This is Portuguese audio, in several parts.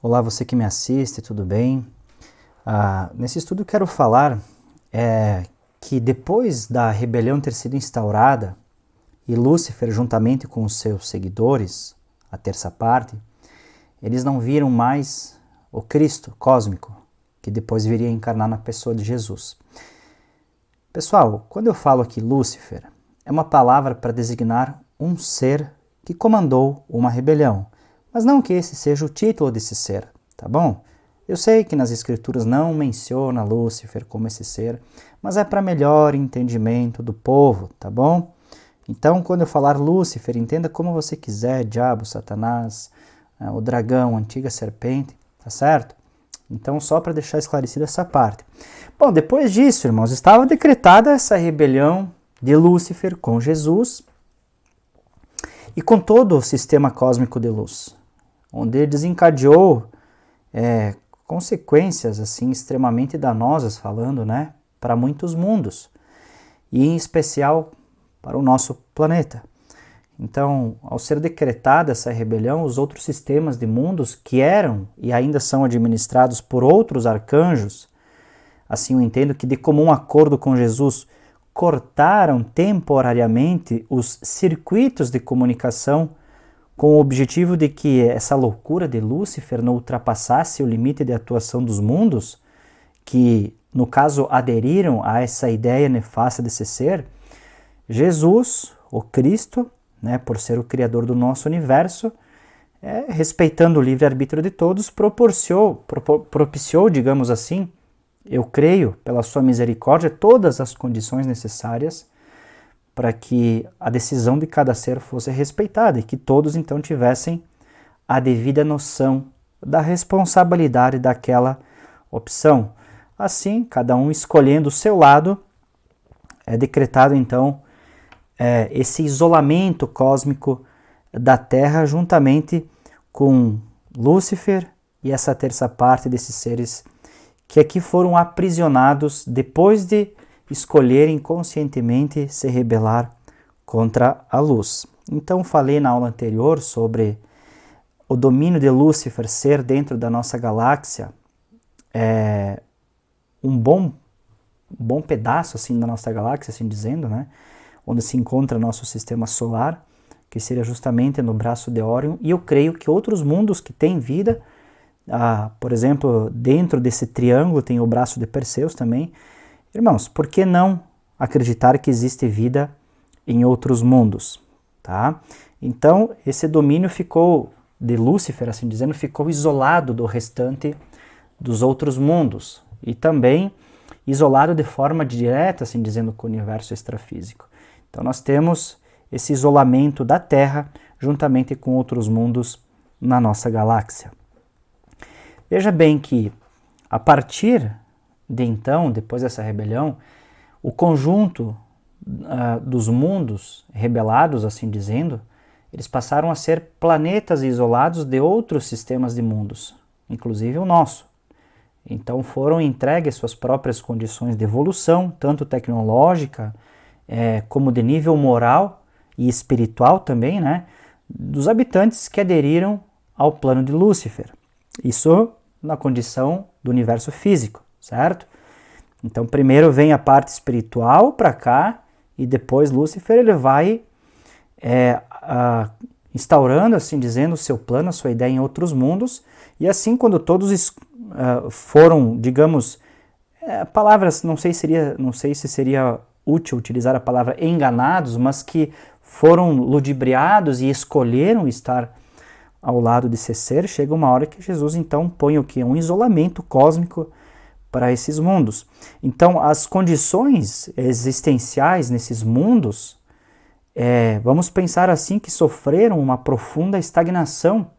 Olá, você que me assiste, tudo bem? Nesse estudo eu quero falar que depois da rebelião ter sido instaurada e Lúcifer, juntamente com os seus seguidores, a terça parte, eles não viram mais o Cristo cósmico, que depois viria encarnar na pessoa de Jesus. Pessoal, quando eu falo aqui Lúcifer, é uma palavra para designar um ser que comandou uma rebelião, mas não que esse seja o título desse ser, tá bom? Eu sei que nas escrituras não menciona Lúcifer como esse ser, mas é para melhor entendimento do povo, tá bom? Então, quando eu falar Lúcifer, entenda como você quiser, diabo, Satanás, o dragão, a antiga serpente, tá certo? Então, só para deixar esclarecida essa parte. Bom, depois disso, irmãos, estava decretada essa rebelião de Lúcifer com Jesus e com todo o sistema cósmico de luz, onde ele desencadeou consequências assim extremamente danosas, falando, né, para muitos mundos, e em especial para o nosso planeta. Então, ao ser decretada essa rebelião, os outros sistemas de mundos que eram e ainda são administrados por outros arcanjos, assim eu entendo que de comum acordo com Jesus, cortaram temporariamente os circuitos de comunicação com o objetivo de que essa loucura de Lúcifer não ultrapassasse o limite de atuação dos mundos, que no caso aderiram a essa ideia nefasta desse ser. Jesus, o Cristo, né, por ser o criador do nosso universo, respeitando o livre-arbítrio de todos, propiciou, digamos assim, eu creio, pela sua misericórdia, todas as condições necessárias para que a decisão de cada ser fosse respeitada e que todos então tivessem a devida noção da responsabilidade daquela opção. Assim, cada um escolhendo o seu lado, é decretado então esse isolamento cósmico da Terra juntamente com Lúcifer e essa terça parte desses seres que aqui foram aprisionados depois de escolherem conscientemente se rebelar contra a luz. Então falei na aula anterior sobre o domínio de Lúcifer ser dentro da nossa galáxia um bom pedaço assim da nossa galáxia, assim dizendo, né? Onde se encontra nosso sistema solar, que seria justamente no braço de Órion, e eu creio que outros mundos que têm vida, por exemplo, dentro desse triângulo tem o braço de Perseus também. Irmãos, por que não acreditar que existe vida em outros mundos? Tá? Então, esse domínio ficou, de Lúcifer, assim dizendo, ficou isolado do restante dos outros mundos, e também isolado de forma direta, assim dizendo, com o universo extrafísico. Então nós temos esse isolamento da Terra juntamente com outros mundos na nossa galáxia. Veja bem que a partir de então, depois dessa rebelião, o conjunto dos mundos rebelados, assim dizendo, eles passaram a ser planetas isolados de outros sistemas de mundos, inclusive o nosso. Então foram entregues suas próprias condições de evolução, tanto tecnológica como de nível moral e espiritual também, né, dos habitantes que aderiram ao plano de Lúcifer. Isso na condição do universo físico, certo? Então primeiro vem a parte espiritual para cá e depois Lúcifer ele vai instaurando, assim dizendo, o seu plano, a sua ideia em outros mundos, e assim quando todos foram, digamos, palavras, não sei se seria útil utilizar a palavra enganados, mas que foram ludibriados e escolheram estar ao lado desse ser, chega uma hora que Jesus então põe o que? Um isolamento cósmico para esses mundos. Então as condições existenciais nesses mundos, vamos pensar assim, que sofreram uma profunda estagnação,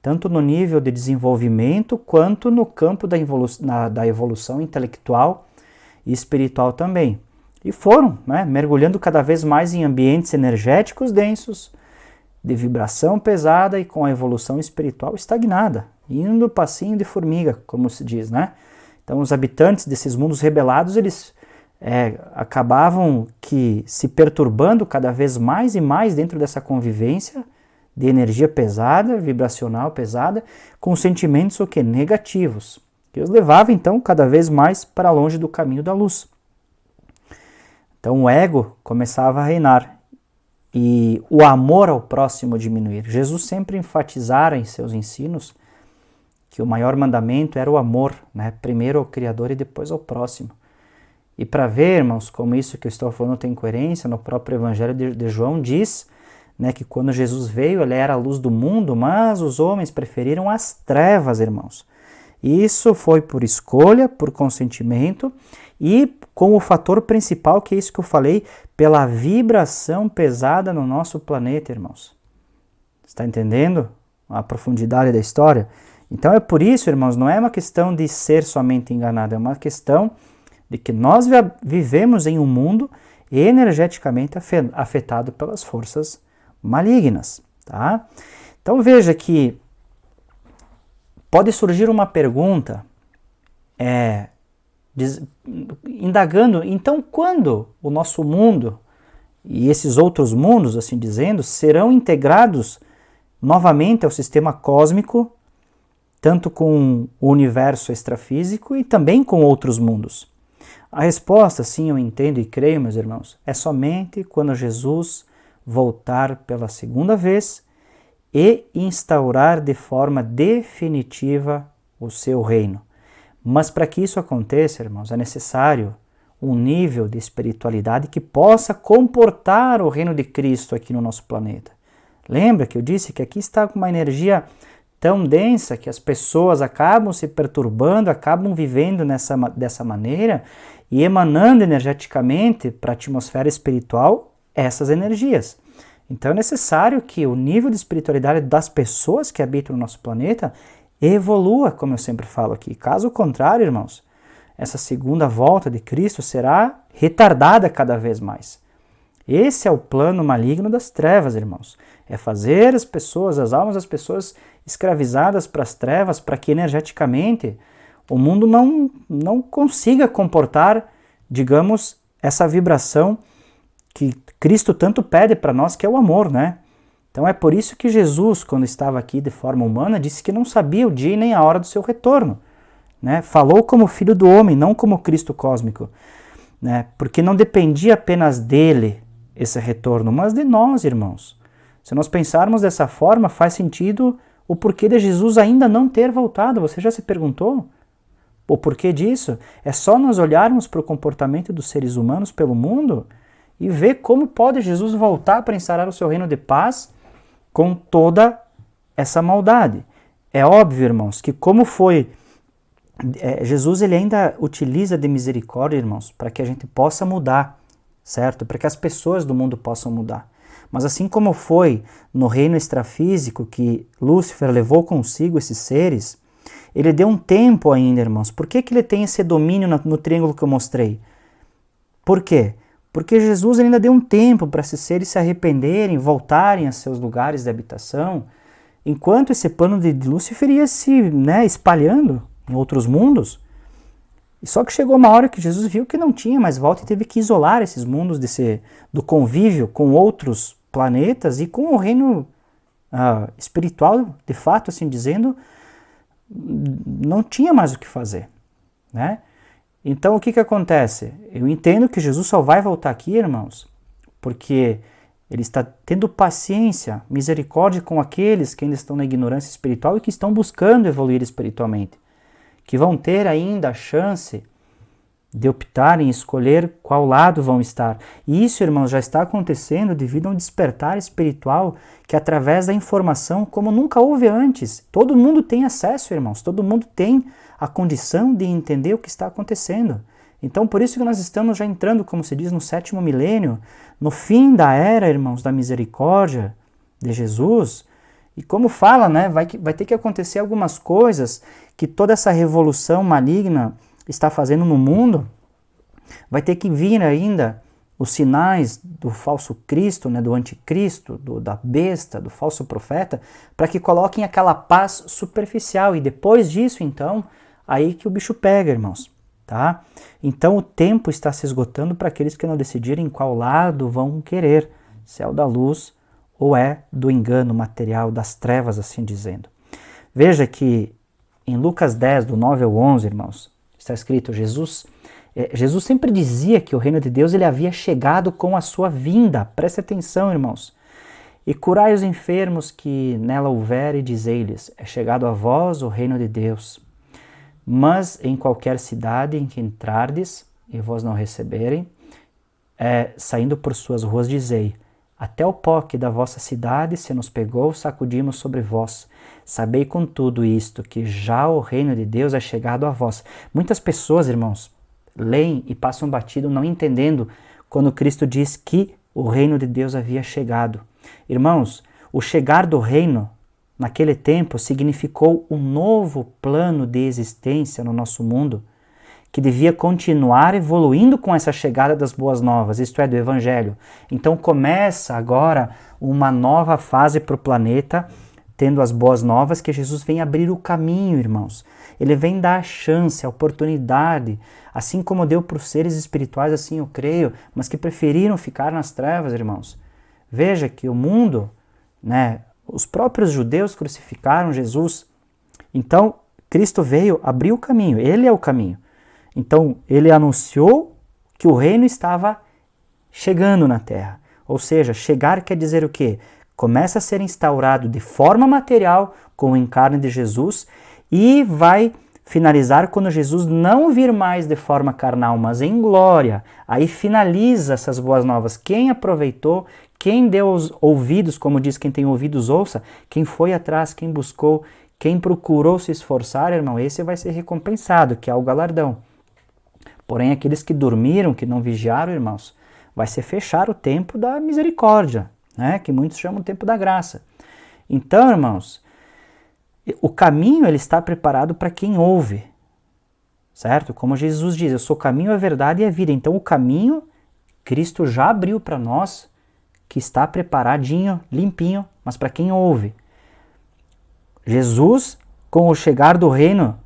tanto no nível de desenvolvimento quanto no campo da evolução intelectual e espiritual também. E foram, né, mergulhando cada vez mais em ambientes energéticos densos, de vibração pesada e com a evolução espiritual estagnada, indo passinho de formiga, como se diz, né? Então os habitantes desses mundos rebelados, eles acabavam que se perturbando cada vez mais e mais dentro dessa convivência de energia pesada, vibracional pesada, com sentimentos o quê? Negativos, que os levava então cada vez mais para longe do caminho da luz. Então o ego começava a reinar e o amor ao próximo diminuir. Jesus sempre enfatizara em seus ensinos que o maior mandamento era o amor, né? Primeiro ao Criador e depois ao próximo. E para ver, irmãos, como isso que eu estou falando tem coerência, no próprio Evangelho de João diz, né, que quando Jesus veio, ele era a luz do mundo, mas os homens preferiram as trevas, irmãos. Isso foi por escolha, por consentimento e com o fator principal, que é isso que eu falei, pela vibração pesada no nosso planeta, irmãos. Está entendendo a profundidade da história? Então é por isso, irmãos, não é uma questão de ser somente enganado, é uma questão de que nós vivemos em um mundo energeticamente afetado pelas forças malignas, tá? Então veja que pode surgir uma pergunta, indagando, então quando o nosso mundo e esses outros mundos, assim dizendo, serão integrados novamente ao sistema cósmico, tanto com o universo extrafísico e também com outros mundos? A resposta, sim, eu entendo e creio, meus irmãos, é somente quando Jesus voltar pela segunda vez e instaurar de forma definitiva o seu reino. Mas para que isso aconteça, irmãos, é necessário um nível de espiritualidade que possa comportar o reino de Cristo aqui no nosso planeta. Lembra que eu disse que aqui está com uma energia tão densa que as pessoas acabam se perturbando, acabam vivendo dessa maneira e emanando energeticamente para a atmosfera espiritual essas energias. Então é necessário que o nível de espiritualidade das pessoas que habitam no nosso planeta evolua, como eu sempre falo aqui. Caso contrário, irmãos, essa segunda volta de Cristo será retardada cada vez mais. Esse é o plano maligno das trevas, irmãos. É fazer as pessoas, as almas das pessoas escravizadas para as trevas, para que energeticamente o mundo não consiga comportar, digamos, essa vibração que Cristo tanto pede para nós, que é o amor, né? Então é por isso que Jesus, quando estava aqui de forma humana, disse que não sabia o dia nem a hora do seu retorno, né? Falou como filho do homem, não como Cristo cósmico, né? Porque não dependia apenas dele esse retorno, mas de nós, irmãos. Se nós pensarmos dessa forma, faz sentido o porquê de Jesus ainda não ter voltado. Você já se perguntou o porquê disso? É só nós olharmos para o comportamento dos seres humanos pelo mundo e ver como pode Jesus voltar para instaurar o seu reino de paz com toda essa maldade. É óbvio, irmãos, que como foi... Jesus ele ainda utiliza de misericórdia, irmãos, para que a gente possa mudar, certo? Para que as pessoas do mundo possam mudar. Mas assim como foi no reino extrafísico que Lúcifer levou consigo esses seres, ele deu um tempo ainda, irmãos. Por que ele tem esse domínio no triângulo que eu mostrei? Por quê? Porque Jesus ainda deu um tempo para esses seres se arrependerem, voltarem a seus lugares de habitação, enquanto esse plano de Lúcifer ia se espalhando em outros mundos. Só que chegou uma hora que Jesus viu que não tinha mais volta e teve que isolar esses mundos do convívio com outros planetas e com o reino espiritual, de fato, assim dizendo, não tinha mais o que fazer, né? Então o que acontece? Eu entendo que Jesus só vai voltar aqui, irmãos, porque ele está tendo paciência, misericórdia com aqueles que ainda estão na ignorância espiritual e que estão buscando evoluir espiritualmente, que vão ter ainda a chance de optarem, escolher qual lado vão estar. E isso, irmãos, já está acontecendo devido a um despertar espiritual que através da informação, como nunca houve antes. Todo mundo tem acesso, irmãos, todo mundo tem a condição de entender o que está acontecendo. Então, por isso que nós estamos já entrando, como se diz, no 7º milênio, no fim da era, irmãos, da misericórdia de Jesus. E como fala, né, vai ter que acontecer algumas coisas que toda essa revolução maligna está fazendo no mundo. Vai ter que vir ainda os sinais do falso Cristo, né, do anticristo, da besta, do falso profeta, para que coloquem aquela paz superficial. E depois disso, então, aí que o bicho pega, irmãos. Tá? Então o tempo está se esgotando para aqueles que não decidirem qual lado vão querer, se é o da luz ou é do engano material, das trevas, assim dizendo. Veja que em Lucas 10, do 9 ao 11, irmãos, está escrito, Jesus sempre dizia que o reino de Deus ele havia chegado com a sua vinda. Preste atenção, irmãos. E curai os enfermos que nela houver, e dizei-lhes, é chegado a vós o reino de Deus. Mas em qualquer cidade em que entrardes, e vós não receberem, saindo por suas ruas, dizei, até o pó que da vossa cidade se nos pegou, sacudimos sobre vós. Sabei com tudo isto, que já o reino de Deus é chegado a vós. Muitas pessoas, irmãos, leem e passam batido, não entendendo quando Cristo diz que o reino de Deus havia chegado. Irmãos, o chegar do reino, naquele tempo, significou um novo plano de existência no nosso mundo, que devia continuar evoluindo com essa chegada das boas novas, isto é, do Evangelho. Então começa agora uma nova fase para o planeta, tendo as boas novas, que Jesus vem abrir o caminho, irmãos. Ele vem dar a chance, a oportunidade, assim como deu para os seres espirituais, assim eu creio, mas que preferiram ficar nas trevas, irmãos. Veja que o mundo, os próprios judeus crucificaram Jesus. Então, Cristo veio abrir o caminho, Ele é o caminho. Então, Ele anunciou que o reino estava chegando na terra. Ou seja, chegar quer dizer o quê? Começa a ser instaurado de forma material com o encarne de Jesus e vai finalizar quando Jesus não vir mais de forma carnal, mas em glória. Aí finaliza essas boas novas. Quem aproveitou, quem deu os ouvidos, como diz quem tem ouvidos ouça, quem foi atrás, quem buscou, quem procurou se esforçar, irmão, esse vai ser recompensado, que é o galardão. Porém, aqueles que dormiram, que não vigiaram, irmãos, vai ser fechar o tempo da misericórdia, que muitos chamam o tempo da graça. Então, irmãos, o caminho ele está preparado para quem ouve, certo? Como Jesus diz, eu sou o caminho, a verdade e a vida. Então, o caminho, Cristo já abriu para nós, que está preparadinho, limpinho, mas para quem ouve. Jesus, com o chegar do reino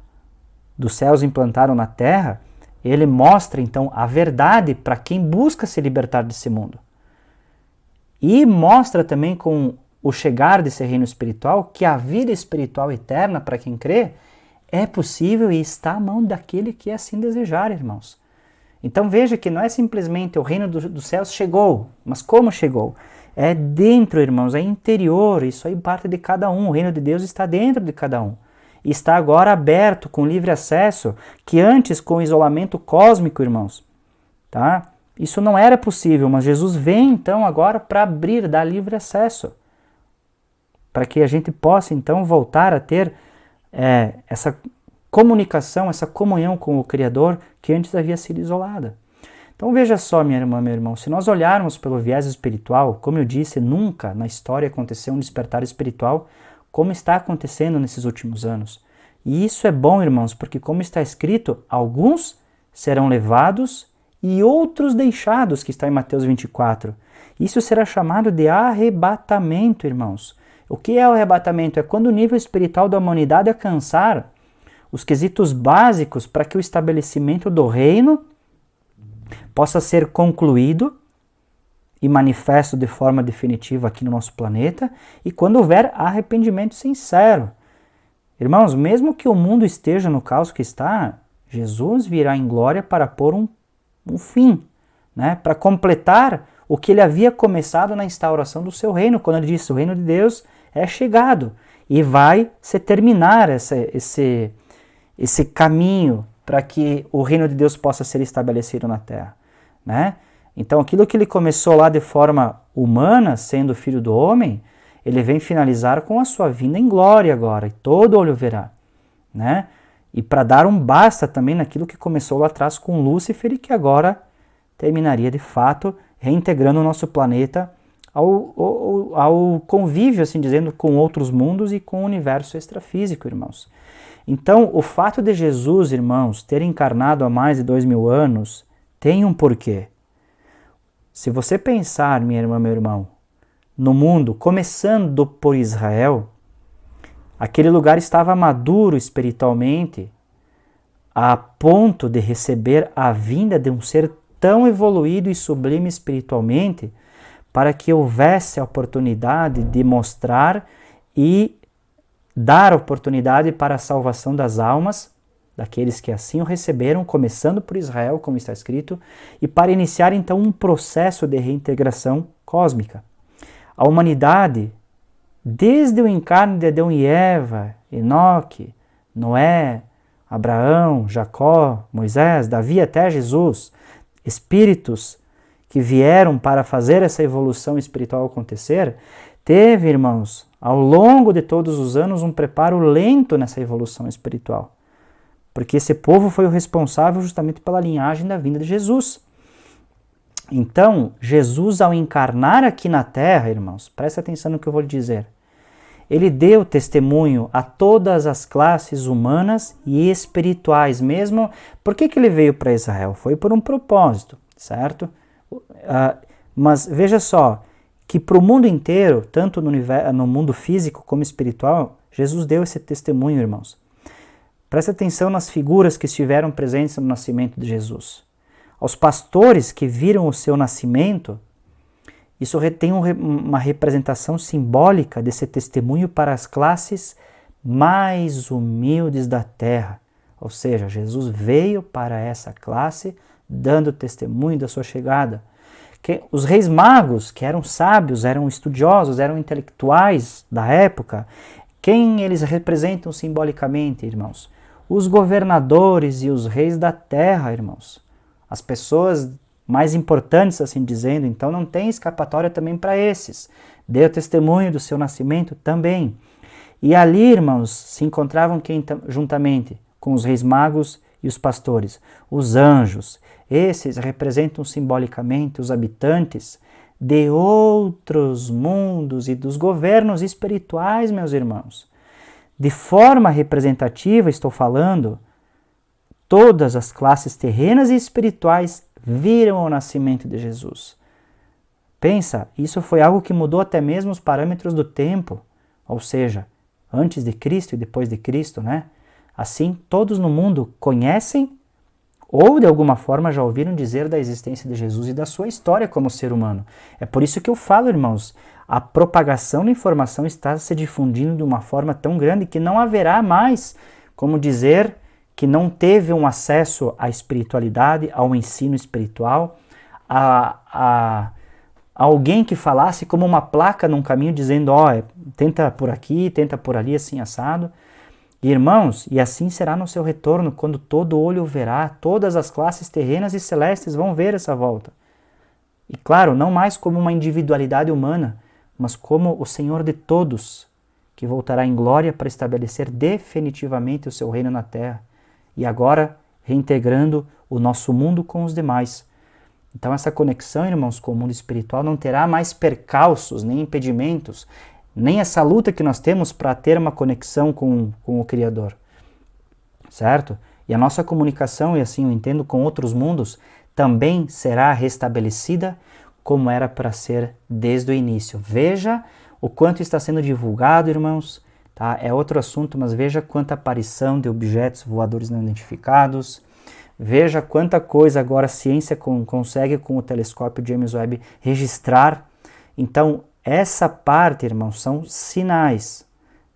dos céus implantado na terra, ele mostra então a verdade para quem busca se libertar desse mundo. E mostra também com o chegar desse reino espiritual que a vida espiritual eterna para quem crê é possível e está à mão daquele que assim desejar, irmãos. Então veja que não é simplesmente o reino dos céus chegou, mas como chegou? É dentro, irmãos, é interior, isso aí parte de cada um, o reino de Deus está dentro de cada um. E está agora aberto, com livre acesso, que antes com isolamento cósmico, irmãos, tá? Isso não era possível, mas Jesus vem então agora para abrir, dar livre acesso, para que a gente possa então voltar a ter essa comunicação, essa comunhão com o Criador que antes havia sido isolada. Então veja só, minha irmã, meu irmão, se nós olharmos pelo viés espiritual, como eu disse, nunca na história aconteceu um despertar espiritual como está acontecendo nesses últimos anos. E isso é bom, irmãos, porque como está escrito, alguns serão levados e outros deixados, que está em Mateus 24. Isso será chamado de arrebatamento, irmãos. O que é o arrebatamento? É quando o nível espiritual da humanidade alcançar os quesitos básicos para que o estabelecimento do reino possa ser concluído e manifesto de forma definitiva aqui no nosso planeta, e quando houver arrependimento sincero. Irmãos, mesmo que o mundo esteja no caos que está, Jesus virá em glória para pôr um fim, para completar o que ele havia começado na instauração do seu reino, quando ele disse, o reino de Deus é chegado, e vai se terminar esse caminho para que o reino de Deus possa ser estabelecido na terra, Então, aquilo que ele começou lá de forma humana, sendo filho do homem, ele vem finalizar com a sua vinda em glória agora, e todo olho verá, E para dar um basta também naquilo que começou lá atrás com Lúcifer e que agora terminaria de fato reintegrando o nosso planeta ao convívio, assim dizendo, com outros mundos e com o universo extrafísico, irmãos. Então, o fato de Jesus, irmãos, ter encarnado há mais de 2000 anos, tem um porquê. Se você pensar, minha irmã, meu irmão, no mundo, começando por Israel, aquele lugar estava maduro espiritualmente a ponto de receber a vinda de um ser tão evoluído e sublime espiritualmente para que houvesse a oportunidade de mostrar e dar oportunidade para a salvação das almas, daqueles que assim o receberam, começando por Israel, como está escrito, e para iniciar então um processo de reintegração cósmica. A humanidade, desde o encarne de Adão e Eva, Enoque, Noé, Abraão, Jacó, Moisés, Davi até Jesus, espíritos que vieram para fazer essa evolução espiritual acontecer, teve, irmãos, ao longo de todos os anos, um preparo lento nessa evolução espiritual. Porque esse povo foi o responsável justamente pela linhagem da vinda de Jesus. Então, Jesus, ao encarnar aqui na Terra, irmãos, presta atenção no que eu vou lhe dizer. Ele deu testemunho a todas as classes humanas e espirituais mesmo. Por que ele veio para Israel? Foi por um propósito, certo? Mas veja só, que para o mundo inteiro, tanto no mundo físico como espiritual, Jesus deu esse testemunho, irmãos. Presta atenção nas figuras que estiveram presentes no nascimento de Jesus. Aos pastores que viram o seu nascimento, isso tem uma representação simbólica desse testemunho para as classes mais humildes da terra. Ou seja, Jesus veio para essa classe dando testemunho da sua chegada. Os reis magos, que eram sábios, eram estudiosos, eram intelectuais da época, quem eles representam simbolicamente, irmãos? Os governadores e os reis da terra, irmãos. As pessoas mais importantes, assim dizendo, então não tem escapatória também para esses. Deu testemunho do seu nascimento também. E ali, irmãos, se encontravam quem juntamente com os reis magos e os pastores? Os anjos. Esses representam simbolicamente os habitantes de outros mundos e dos governos espirituais, meus irmãos. De forma representativa, estou falando, todas as classes terrenas e espirituais viram o nascimento de Jesus. Pensa, isso foi algo que mudou até mesmo os parâmetros do tempo, ou seja, antes de Cristo e depois de Cristo, né? Assim, todos no mundo conhecem ou de alguma forma já ouviram dizer da existência de Jesus e da sua história como ser humano. É por isso que eu falo, irmãos, a propagação da informação está se difundindo de uma forma tão grande que não haverá mais como dizer que não teve um acesso à espiritualidade, ao ensino espiritual, a alguém que falasse como uma placa num caminho dizendo, tenta por aqui, tenta por ali, assim assado. Irmãos, e assim será no seu retorno, quando todo olho verá, todas as classes terrenas e celestes vão ver essa volta. E claro, não mais como uma individualidade humana, mas como o Senhor de todos, que voltará em glória para estabelecer definitivamente o seu reino na terra, e agora reintegrando o nosso mundo com os demais. Então essa conexão, irmãos, com o mundo espiritual não terá mais percalços, nem impedimentos, nem essa luta que nós temos para ter uma conexão com o Criador, certo? E a nossa comunicação, e assim eu entendo, com outros mundos, também será restabelecida como era para ser desde o início. Veja o quanto está sendo divulgado, irmãos, tá? É outro assunto, mas veja quanta aparição de objetos voadores não identificados, veja quanta coisa agora a ciência consegue com o telescópio James Webb registrar. Então, essa parte, irmãos, são sinais,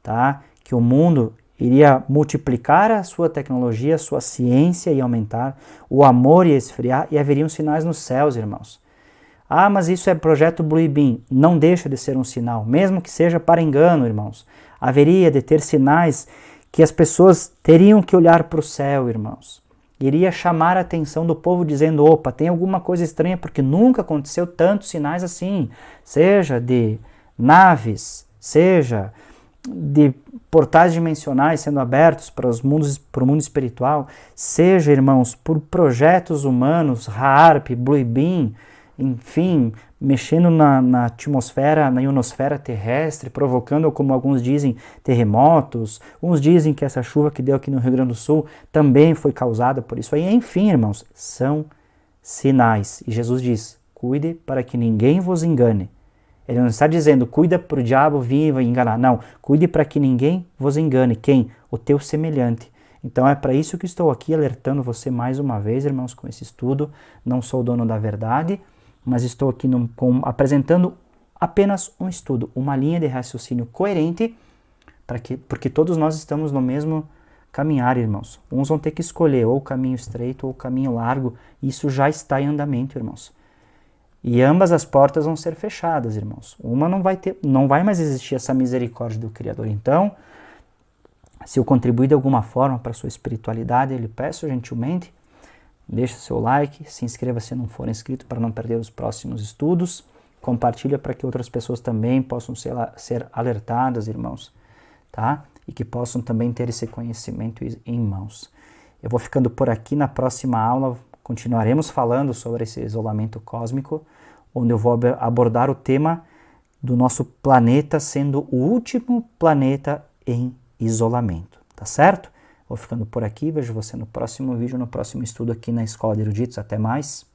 tá? Que o mundo iria multiplicar a sua tecnologia, a sua ciência e aumentar, o amor ia esfriar e haveriam sinais nos céus, irmãos. Mas isso é projeto Blue Beam. Não deixa de ser um sinal, mesmo que seja para engano, irmãos. Haveria de ter sinais que as pessoas teriam que olhar para o céu, irmãos. Iria chamar a atenção do povo dizendo, opa, tem alguma coisa estranha, porque nunca aconteceu tantos sinais assim, seja de naves, seja de portais dimensionais sendo abertos para o mundo espiritual, seja, irmãos, por projetos humanos, HAARP, Blue Beam, enfim, mexendo na atmosfera, na ionosfera terrestre, provocando, como alguns dizem, terremotos. Uns dizem que essa chuva que deu aqui no Rio Grande do Sul também foi causada por isso aí. Enfim, irmãos, são sinais. E Jesus diz, cuide para que ninguém vos engane. Ele não está dizendo, cuida para o diabo vir e vai enganar. Não, cuide para que ninguém vos engane. Quem? O teu semelhante. Então é para isso que estou aqui alertando você mais uma vez, irmãos, com esse estudo. Não sou dono da verdade, mas estou aqui apresentando apenas um estudo, uma linha de raciocínio coerente, porque todos nós estamos no mesmo caminhar, irmãos. Uns vão ter que escolher ou o caminho estreito ou o caminho largo, isso já está em andamento, irmãos. E ambas as portas vão ser fechadas, irmãos. Uma não vai mais existir essa misericórdia do Criador. Então, se eu contribuir de alguma forma para a sua espiritualidade, eu lhe peço gentilmente, deixe seu like, se inscreva se não for inscrito para não perder os próximos estudos, compartilha para que outras pessoas também possam ser alertadas, irmãos, tá? E que possam também ter esse conhecimento em mãos. Eu vou ficando por aqui. Na próxima aula continuaremos falando sobre esse isolamento cósmico, onde eu vou abordar o tema do nosso planeta sendo o último planeta em isolamento, tá certo? Vou ficando por aqui, vejo você no próximo vídeo, no próximo estudo aqui na Escola de Eruditos. Até mais!